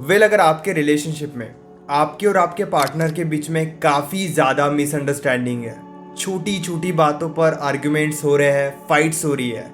अगर आपके रिलेशनशिप में आपके और आपके पार्टनर के बीच में काफ़ी ज़्यादा मिसअंडरस्टैंडिंग है, छोटी छोटी बातों पर आर्ग्यूमेंट्स हो रहे हैं, फाइट्स हो रही है,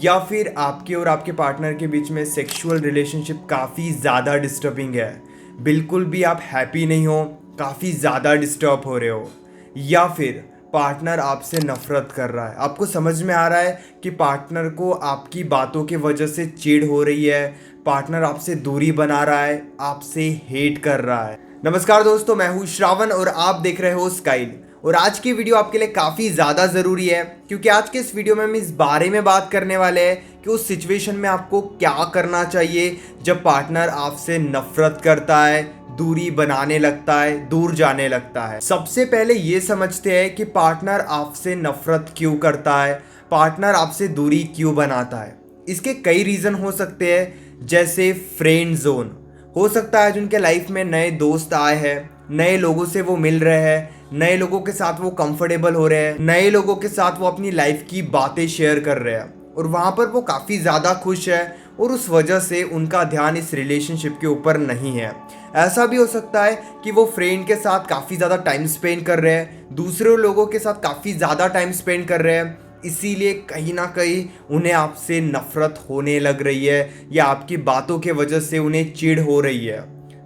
या फिर आपके और आपके पार्टनर के बीच में सेक्सुअल रिलेशनशिप काफ़ी ज़्यादा डिस्टर्बिंग है, बिल्कुल भी आप हैप्पी नहीं हो, काफ़ी ज़्यादा डिस्टर्ब हो रहे हो, या फिर पार्टनर आपसे नफरत कर रहा है, आपको समझ में आ रहा है कि पार्टनर को आपकी बातों की वजह से चिढ़ हो रही है, पार्टनर आपसे दूरी बना रहा है, आपसे हेट कर रहा है। नमस्कार दोस्तों, मैं हूं श्रावण और आप देख रहे हो स्काइल। और आज की वीडियो आपके लिए काफ़ी ज़्यादा ज़रूरी है क्योंकि आज के इस वीडियो में हम इस बारे में बात करने वाले हैं कि उस सिचुएशन में आपको क्या करना चाहिए जब पार्टनर आपसे नफरत करता है, दूरी बनाने लगता है, दूर जाने लगता है। सबसे पहले ये समझते हैं कि पार्टनर आपसे नफरत क्यों करता है, पार्टनर आपसे दूरी क्यों बनाता है। इसके कई रीज़न हो सकते हैं, जैसे फ्रेंड जोन हो सकता है जिनके लाइफ में नए दोस्त आए हैं, नए लोगों से वो मिल रहे हैं, नए लोगों के साथ वो कंफर्टेबल हो रहे हैं, नए लोगों के साथ वो अपनी लाइफ की बातें शेयर कर रहे हैं और वहाँ पर वो काफ़ी ज़्यादा खुश है और उस वजह से उनका ध्यान इस रिलेशनशिप के ऊपर नहीं है। ऐसा भी हो सकता है कि वो फ्रेंड के साथ काफ़ी ज़्यादा टाइम स्पेंड कर रहे हैं, दूसरे लोगों के साथ काफ़ी ज़्यादा टाइम स्पेंड कर रहे हैं, इसीलिए कहीं ना कहीं उन्हें आपसे नफरत होने लग रही है या आपकी बातों के वजह से उन्हें चिढ़ हो रही है।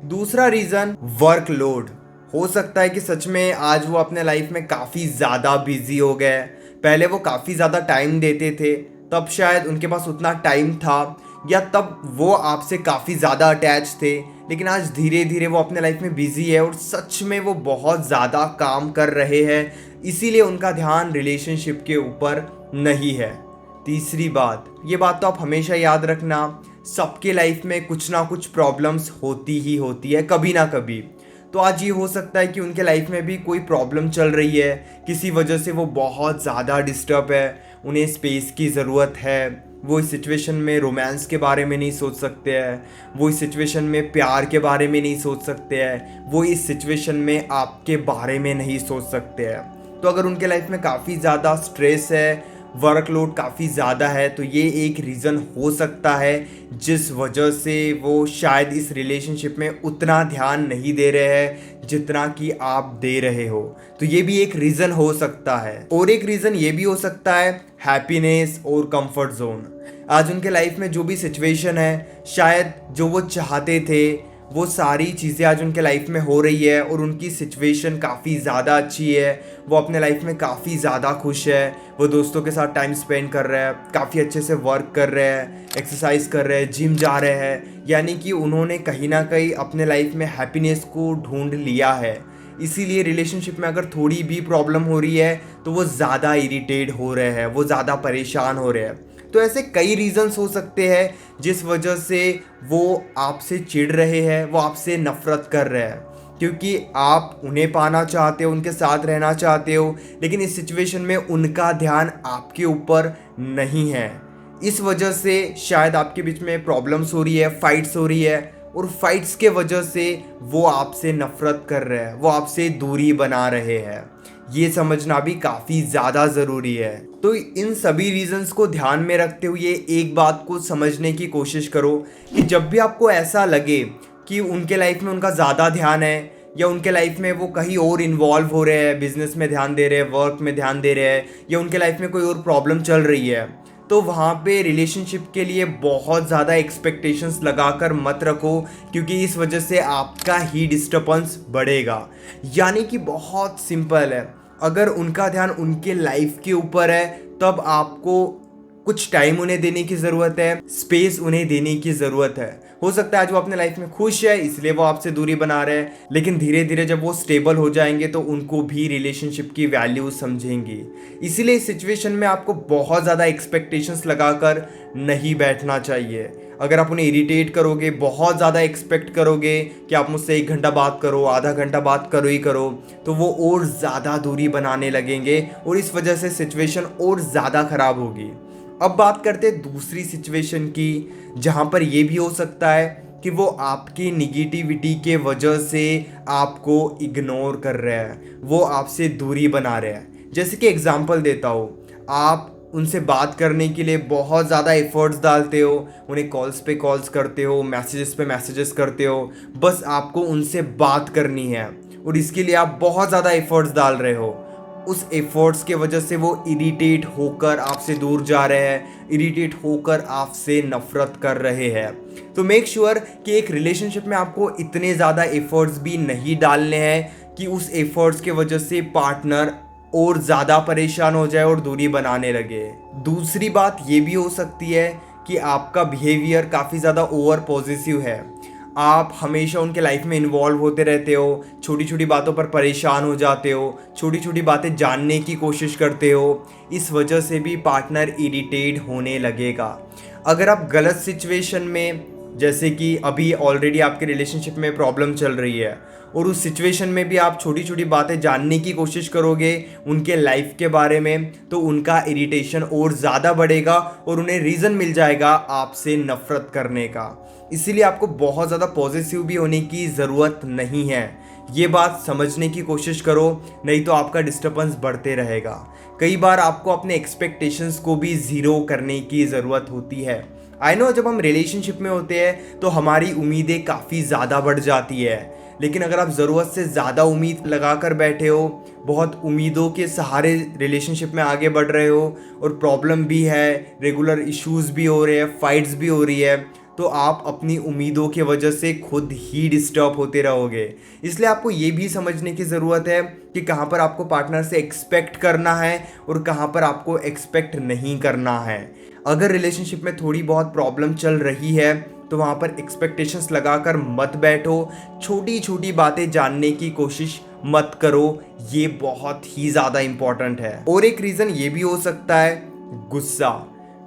दूसरा रीज़न वर्कलोड हो सकता है कि सच में आज वो अपने लाइफ में काफ़ी ज़्यादा बिजी हो गए। पहले वो काफ़ी ज़्यादा टाइम देते थे, तब शायद उनके पास उतना टाइम था या तब वो आपसे काफ़ी ज़्यादा अटैच थे, लेकिन आज धीरे धीरे वो अपने लाइफ में बिजी है और सच में वो बहुत ज़्यादा काम कर रहे हैं, इसीलिए उनका ध्यान रिलेशनशिप के ऊपर नहीं है। तीसरी बात, ये बात तो आप हमेशा याद रखना, सबके लाइफ में कुछ ना कुछ प्रॉब्लम्स होती ही होती है कभी ना कभी। तो आज ये हो सकता है कि उनके लाइफ में भी कोई प्रॉब्लम चल रही है, किसी वजह से वो बहुत ज़्यादा डिस्टर्ब है, उन्हें स्पेस की ज़रूरत है, वो इस सिचुएशन में रोमांस के बारे में नहीं सोच सकते हैं, वो इस सिचुएशन में प्यार के बारे में नहीं सोच सकते हैं, वो इस सिचुएशन में आपके बारे में नहीं सोच सकते हैं। तो अगर उनके लाइफ में काफ़ी ज़्यादा स्ट्रेस है, वर्कलोड काफ़ी ज़्यादा है, तो ये एक रीज़न हो सकता है जिस वजह से वो शायद इस रिलेशनशिप में उतना ध्यान नहीं दे रहे हैं जितना कि आप दे रहे हो। तो ये भी एक रीज़न हो सकता है। और एक रीज़न ये भी हो सकता है हैप्पीनेस और कंफर्ट जोन। आज उनके लाइफ में जो भी सिचुएशन है, शायद जो वो चाहते थे वो सारी चीज़ें आज उनके लाइफ में हो रही है और उनकी सिचुएशन काफ़ी ज़्यादा अच्छी है, वो अपने लाइफ में काफ़ी ज़्यादा खुश है, वो दोस्तों के साथ टाइम स्पेंड कर रहे हैं, काफ़ी अच्छे से वर्क कर रहे हैं, एक्सरसाइज कर रहे हैं, जिम जा रहे हैं, यानी कि उन्होंने कहीं ना कहीं अपने लाइफ में हैप्पीनेस को ढूंढ लिया है। इसीलिए रिलेशनशिप में अगर थोड़ी भी प्रॉब्लम हो रही है तो वो ज़्यादा इरिटेट हो रहे हैं, वो ज़्यादा परेशान हो रहे हैं। तो ऐसे कई रीजंस हो सकते हैं जिस वजह से वो आपसे चिढ़ रहे हैं, वो आपसे नफरत कर रहे हैं, क्योंकि आप उन्हें पाना चाहते हो, उनके साथ रहना चाहते हो, लेकिन इस सिचुएशन में उनका ध्यान आपके ऊपर नहीं है। इस वजह से शायद आपके बीच में प्रॉब्लम्स हो रही है, फाइट्स हो रही है, और फाइट्स के वजह से वो आपसे नफरत कर रहे हैं, वो आपसे दूरी बना रहे हैं। ये समझना भी काफ़ी ज़्यादा ज़रूरी है। तो इन सभी रीजंस को ध्यान में रखते हुए एक बात को समझने की कोशिश करो कि जब भी आपको ऐसा लगे कि उनके लाइफ में उनका ज़्यादा ध्यान है या उनके लाइफ में वो कहीं और इन्वॉल्व हो रहे हैं, बिजनेस में ध्यान दे रहे हैं, वर्क में ध्यान दे रहे हैं, या उनके लाइफ में कोई और प्रॉब्लम चल रही है, तो वहाँ पे रिलेशनशिप के लिए बहुत ज़्यादा एक्सपेक्टेशंस लगाकर मत रखो, क्योंकि इस वजह से आपका ही डिस्टर्बेंस बढ़ेगा। यानी कि बहुत सिंपल है, अगर उनका ध्यान उनके लाइफ के ऊपर है तब आपको कुछ टाइम उन्हें देने की ज़रूरत है, स्पेस उन्हें देने की ज़रूरत है। हो सकता है आज वो अपने लाइफ में खुश है इसलिए वो आपसे दूरी बना रहे हैं, लेकिन धीरे धीरे जब वो स्टेबल हो जाएंगे तो उनको भी रिलेशनशिप की वैल्यू समझेंगी। इसीलिए इस सिचुएशन में आपको बहुत ज़्यादा एक्सपेक्टेशंस लगाकर नहीं बैठना चाहिए। अगर आप उन्हें इरिटेट करोगे, बहुत ज़्यादा एक्सपेक्ट करोगे कि आप मुझसे 1 घंटा बात करो, आधा घंटा बात करो ही करो, तो वो और ज़्यादा दूरी बनाने लगेंगे और इस वजह से सिचुएशन और ज़्यादा ख़राब होगी। अब बात करते हैं दूसरी सिचुएशन की, जहाँ पर ये भी हो सकता है कि वो आपकी निगेटिविटी के वजह से आपको इग्नोर कर रहे हैं, वो आपसे दूरी बना रहे हैं। जैसे कि एग्जांपल देता हूँ, आप उनसे बात करने के लिए बहुत ज़्यादा एफर्ट्स डालते हो, उन्हें कॉल्स पे कॉल्स करते हो, मैसेजेस पे मैसेजेस करते हो, बस आपको उनसे बात करनी है और इसके लिए आप बहुत ज़्यादा एफर्ट्स डाल रहे हो। उस एफर्ट्स के वजह से वो इरिटेट होकर आपसे दूर जा रहे हैं, इरिटेट होकर आपसे नफरत कर रहे हैं। तो मेक श्योर कि एक रिलेशनशिप में आपको इतने ज़्यादा एफर्ट्स भी नहीं डालने हैं कि उस एफर्ट्स के वजह से पार्टनर और ज़्यादा परेशान हो जाए और दूरी बनाने लगे। दूसरी बात ये भी हो सकती है कि आपका बिहेवियर काफ़ी ज़्यादा ओवर पॉजिटिव है। आप हमेशा उनके लाइफ में इन्वॉल्व होते रहते हो, छोटी छोटी बातों पर परेशान हो जाते हो, छोटी छोटी बातें जानने की कोशिश करते हो। इस वजह से भी पार्टनर इरिटेट होने लगेगा। अगर आप गलत सिचुएशन में, जैसे कि अभी ऑलरेडी आपके रिलेशनशिप में प्रॉब्लम चल रही है और उस सिचुएशन में भी आप छोटी छोटी बातें जानने की कोशिश करोगे उनके लाइफ के बारे में, तो उनका इरिटेशन और ज़्यादा बढ़ेगा और उन्हें रीज़न मिल जाएगा आपसे नफरत करने का। इसीलिए आपको बहुत ज़्यादा पॉजिटिव भी होने की ज़रूरत नहीं है। ये बात समझने की कोशिश करो, नहीं तो आपका डिस्टर्बेंस बढ़ते रहेगा। कई बार आपको अपने एक्सपेक्टेशंस को भी ज़ीरो करने की ज़रूरत होती है। आई नो, जब हम रिलेशनशिप में होते हैं तो हमारी उम्मीदें काफ़ी ज़्यादा बढ़ जाती है, लेकिन अगर आप ज़रूरत से ज़्यादा उम्मीद लगा कर बैठे हो, बहुत उम्मीदों के सहारे रिलेशनशिप में आगे बढ़ रहे हो और प्रॉब्लम भी है, रेगुलर इश्यूज़ भी हो रहे हैं, फाइट्स भी हो रही है, तो आप अपनी उम्मीदों की वजह से खुद ही डिस्टर्ब होते रहोगे। इसलिए आपको ये भी समझने की ज़रूरत है कि कहाँ पर आपको पार्टनर से एक्सपेक्ट करना है और कहाँ पर आपको एक्सपेक्ट नहीं करना है। अगर रिलेशनशिप में थोड़ी बहुत प्रॉब्लम चल रही है तो वहाँ पर एक्सपेक्टेशंस लगाकर मत बैठो, छोटी छोटी बातें जानने की कोशिश मत करो। ये बहुत ही ज़्यादा इम्पॉर्टेंट है। और एक रीज़न ये भी हो सकता है गुस्सा।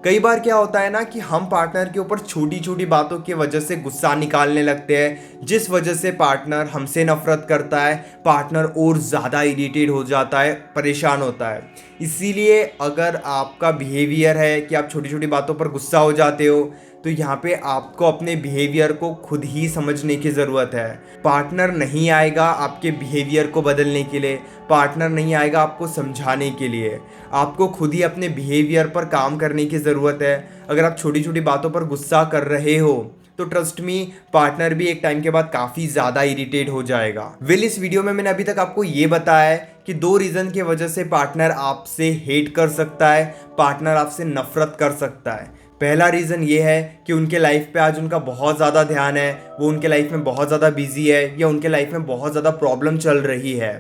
कई बार क्या होता है ना कि हम पार्टनर के ऊपर छोटी छोटी बातों की वजह से गुस्सा निकालने लगते हैं, जिस वजह से पार्टनर हमसे नफरत करता है, पार्टनर और ज़्यादा इरिटेट हो जाता है, परेशान होता है। इसीलिए अगर आपका बिहेवियर है कि आप छोटी छोटी बातों पर गुस्सा हो जाते हो, तो यहाँ पे आपको अपने बिहेवियर को खुद ही समझने की ज़रूरत है। पार्टनर नहीं आएगा आपके बिहेवियर को बदलने के लिए, पार्टनर नहीं आएगा आपको समझाने के लिए। आपको खुद ही अपने बिहेवियर पर काम करने की ज़रूरत है। अगर आप छोटी छोटी बातों पर गुस्सा कर रहे हो तो ट्रस्ट मी, पार्टनर भी एक टाइम के बाद काफ़ी ज़्यादा इरिटेट हो जाएगा। इस वीडियो में मैंने अभी तक आपको ये बताया है कि 2 रीज़न की वजह से पार्टनर आपसे हेट कर सकता है, पार्टनर आपसे नफरत कर सकता है। पहला रीज़न ये है कि उनके लाइफ पे आज उनका बहुत ज़्यादा ध्यान है, वो उनके लाइफ में बहुत ज़्यादा बिजी है या उनके लाइफ में बहुत ज़्यादा प्रॉब्लम चल रही है।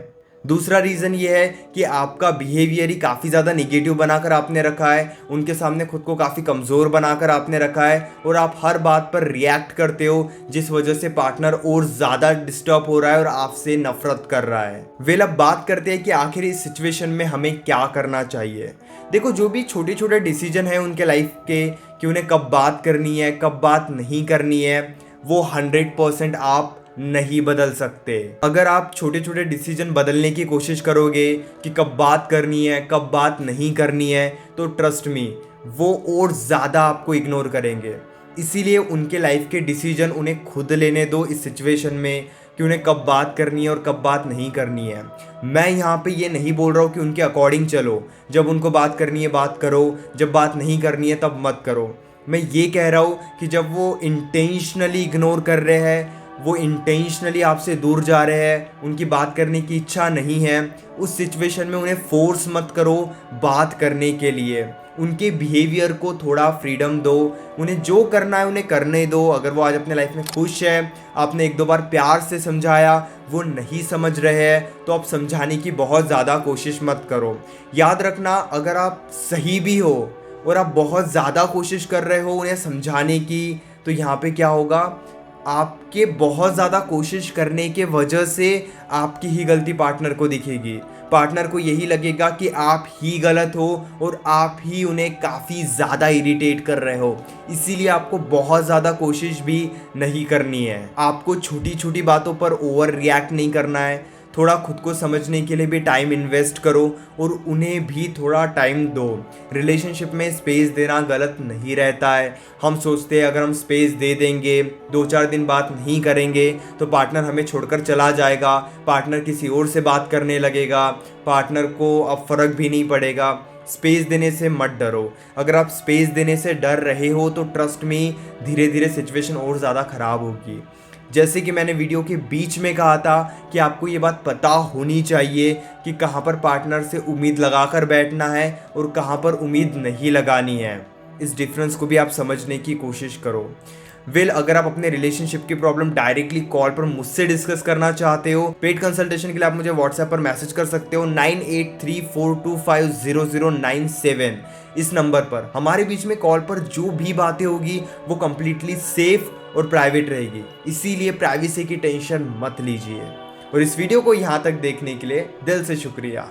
दूसरा रीज़न ये है कि आपका बिहेवियर ही काफ़ी ज़्यादा निगेटिव बनाकर आपने रखा है, उनके सामने खुद को काफ़ी कमज़ोर बनाकर आपने रखा है और आप हर बात पर रिएक्ट करते हो, जिस वजह से पार्टनर और ज़्यादा डिस्टर्ब हो रहा है और आपसे नफरत कर रहा है। अब बात करते हैं कि आखिर इस सिचुएशन में हमें क्या करना चाहिए। देखो, जो भी छोटे छोटे डिसीजन है उनके लाइफ के, कि उन्हें कब बात करनी है कब बात नहीं करनी है, वो 100% आप नहीं बदल सकते। अगर आप छोटे छोटे डिसीजन बदलने की कोशिश करोगे कि कब बात करनी है कब बात नहीं करनी है, तो ट्रस्ट मी, वो और ज़्यादा आपको इग्नोर करेंगे। इसीलिए उनके लाइफ के डिसीजन उन्हें खुद लेने दो इस सिचुएशन में, कि उन्हें कब बात करनी है और कब बात नहीं करनी है। मैं यहाँ पे ये नहीं बोल रहा हूँ कि उनके अकॉर्डिंग चलो, जब उनको बात करनी है बात करो, जब बात नहीं करनी है तब मत करो। मैं ये कह रहा हूँ कि जब वो इंटेंशनली इग्नोर कर रहे हैं, वो इंटेंशनली आपसे दूर जा रहे हैं, उनकी बात करने की इच्छा नहीं है, उस सिचुएशन में उन्हें फोर्स मत करो बात करने के लिए। उनके बिहेवियर को थोड़ा फ्रीडम दो, उन्हें जो करना है उन्हें करने दो। अगर वो आज अपने लाइफ में खुश है, आपने 1-2 बार प्यार से समझाया, वो नहीं समझ रहे हैं, तो आप समझाने की बहुत ज़्यादा कोशिश मत करो। याद रखना, अगर आप सही भी हो और आप बहुत ज़्यादा कोशिश कर रहे हो उन्हें समझाने की, तो यहाँ पे क्या होगा, आपके बहुत ज़्यादा कोशिश करने के वजह से आपकी ही गलती पार्टनर को दिखेगी। पार्टनर को यही लगेगा कि आप ही गलत हो और आप ही उन्हें काफ़ी ज़्यादा इरिटेट कर रहे हो। इसीलिए आपको बहुत ज़्यादा कोशिश भी नहीं करनी है। आपको छोटी छोटी बातों पर ओवर रिएक्ट नहीं करना है। थोड़ा खुद को समझने के लिए भी टाइम इन्वेस्ट करो और उन्हें भी थोड़ा टाइम दो। रिलेशनशिप में स्पेस देना गलत नहीं रहता है। हम सोचते हैं अगर हम स्पेस दे देंगे, 2-4 दिन बात नहीं करेंगे तो पार्टनर हमें छोड़कर चला जाएगा, पार्टनर किसी और से बात करने लगेगा, पार्टनर को अब फ़र्क भी नहीं पड़ेगा। स्पेस देने से मत डरो। अगर आप स्पेस देने से डर रहे हो तो ट्रस्ट में धीरे धीरे सिचुएशन और ज़्यादा ख़राब होगी। जैसे कि मैंने वीडियो के बीच में कहा था कि आपको ये बात पता होनी चाहिए कि कहाँ पर पार्टनर से उम्मीद लगाकर बैठना है और कहाँ पर उम्मीद नहीं लगानी है। इस डिफरेंस को भी आप समझने की कोशिश करो। अगर आप अपने रिलेशनशिप की प्रॉब्लम डायरेक्टली कॉल पर मुझसे डिस्कस करना चाहते हो, पेड कंसल्टेशन के लिए आप मुझे व्हाट्सएप पर मैसेज कर सकते हो 9834250097 इस नंबर पर। हमारे बीच में कॉल पर जो भी बातें होगी वो कंप्लीटली सेफ और प्राइवेट रहेगी, इसीलिए प्राइवेसी की टेंशन मत लीजिए। और इस वीडियो को यहाँ तक देखने के लिए दिल से शुक्रिया।